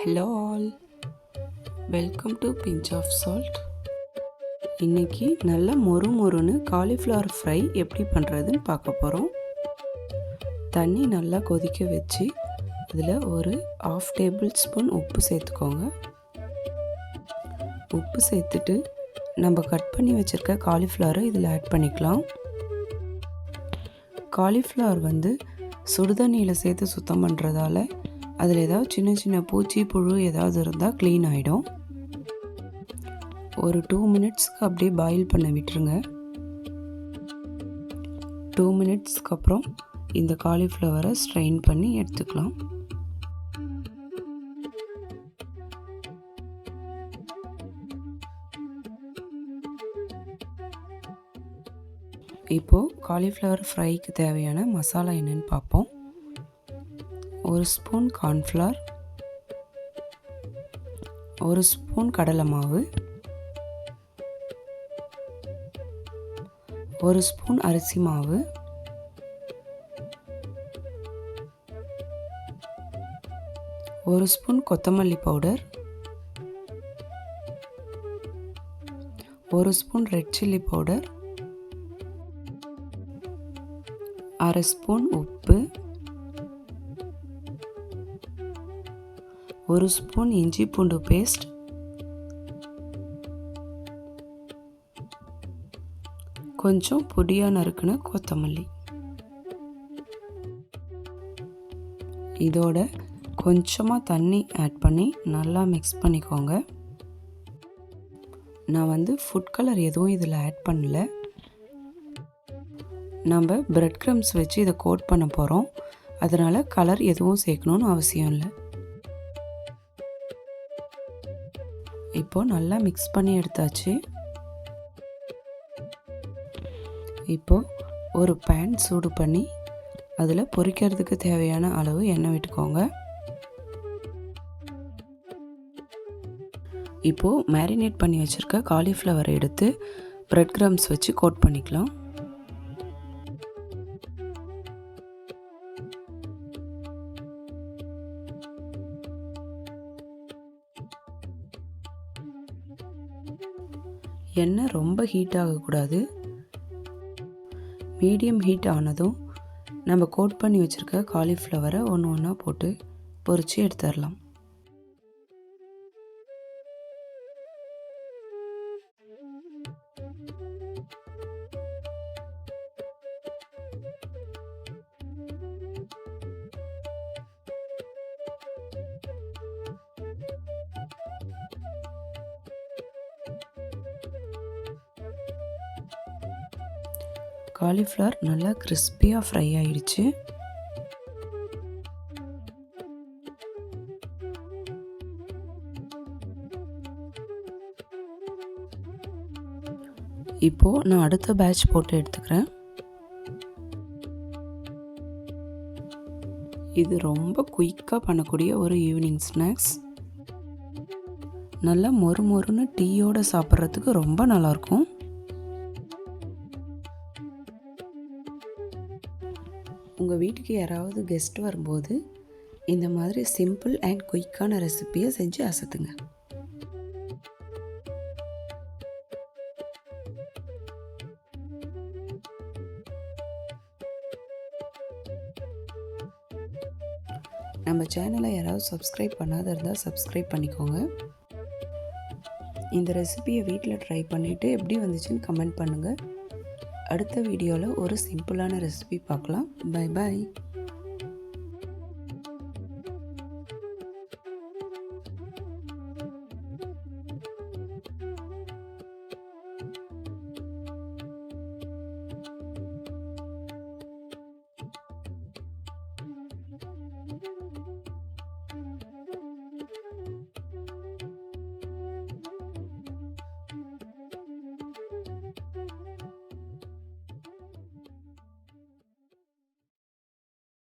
Hello all, welcome to pinch of salt. இன்றைக்கி நல்ல மொறுன்னு காலிஃப்ளவர் ஃப்ரை எப்படி பண்ணுறதுன்னு பார்க்க போகிறோம். தண்ணி நல்லா கொதிக்க வச்சு அதில் ஒரு 1/2 டேபிள் ஸ்பூன் உப்பு சேர்த்துக்கோங்க. உப்பு சேர்த்துட்டு நம்ம கட் பண்ணி வச்சுருக்க காலிஃப்ளவரை இதில் ஆட் பண்ணிக்கலாம். காலிஃப்ளவர் சுடுதண்ணியில் சேர்த்து சுத்தம் பண்ணுறதால அதில் ஏதாவது சின்ன சின்ன பூச்சி புழு ஏதாவது இருந்தால் க்ளீன் ஆகிடும். ஒரு 2 மினிட்ஸ்க்கு அப்படியே பாயில் பண்ண விட்டுருங்க. 2 மினிட்ஸ்க்கு அப்புறம் இந்த காலிஃப்ளவரை ஸ்ட்ரெயின் பண்ணி எடுத்துக்கலாம். இப்போது காலிஃப்ளவர் ஃப்ரைக்கு தேவையான மசாலா என்னன்னு பார்ப்போம். 1 ஸ்பூன் கார்ன்ஃப்ளவர், 1 ஸ்பூன் கடலை மாவு, 1 ஸ்பூன் அரிசி மாவு, 1 ஸ்பூன் கொத்தமல்லி powder, 1 spoon red chilli powder, 1/2 spoon உப்பு, 1 ஸ்பூன் இஞ்சி பூண்டு பேஸ்ட், கொஞ்சம் பொடியாக நறுக்குன கொத்தமல்லி. இதோட கொஞ்சமாக தண்ணி ஆட் பண்ணி நல்லா மிக்ஸ் பண்ணிக்கோங்க. நான் ஃபுட் கலர் எதுவும் இதில் ஆட் பண்ணல. நம்ம பிரெட் க்ரம்ஸ் வச்சு இதை கோட் பண்ண போகிறோம். அதனால் கலர் எதுவும் சேர்க்கணுன்னு அவசியம் இல்லை. இப்போது நல்லா மிக்ஸ் பண்ணி எடுத்தாச்சு. இப்போது ஒரு பேன் சூடு பண்ணி அதில் பொரிக்கிறதுக்கு தேவையான அளவு எண்ணெய் விட்டுக்கோங்க. இப்போது மேரினேட் பண்ணி வச்சுருக்க காலிஃப்ளவரை எடுத்து பிரெட் க்ரம்ஸ் வச்சு கோட் பண்ணிக்கலாம். எண்ணெய் ரொம்ப ஹீட் ஆகக்கூடாது. மீடியம் ஹீட் ஆனதும் நம்ம கோட் பண்ணி வச்சுருக்க காலிஃப்ளவரை ஒன்று ஒன்றா போட்டு பொரித்து எடுத்துடலாம். காலிஃப்ளவர் நல்லா கிறிஸ்பியாக ஃப்ரை ஆயிடுச்சு. இப்போது நான் அடுத்த பேட்ச் போட்டு எடுத்துக்கிறேன். இது ரொம்ப குயிக்காக பண்ணக்கூடிய ஒரு ஈவினிங் ஸ்நாக்ஸ். நல்லா மொறுன்னு டீயோடு சாப்பிட்றதுக்கு ரொம்ப நல்லாயிருக்கும். உங்கள் வீட்டுக்கு யாராவது கெஸ்ட் வரும்போது இந்த மாதிரி சிம்பிள் அண்ட் குயிக்கான ரெசிபியை செஞ்சு அசத்துங்க. நம்ம சேனலை யாராவது சப்ஸ்கிரைப் பண்ணாத இருந்தால் சப்ஸ்கிரைப் பண்ணிக்கோங்க. இந்த ரெசிபியை வீட்டில் ட்ரை பண்ணிவிட்டு எப்படி வந்துச்சுன்னு கமெண்ட் பண்ணுங்கள். அடுத்த வீடியோவில் ஒரு சிம்பிளான ரெசிபி பார்க்கலாம். Bye bye.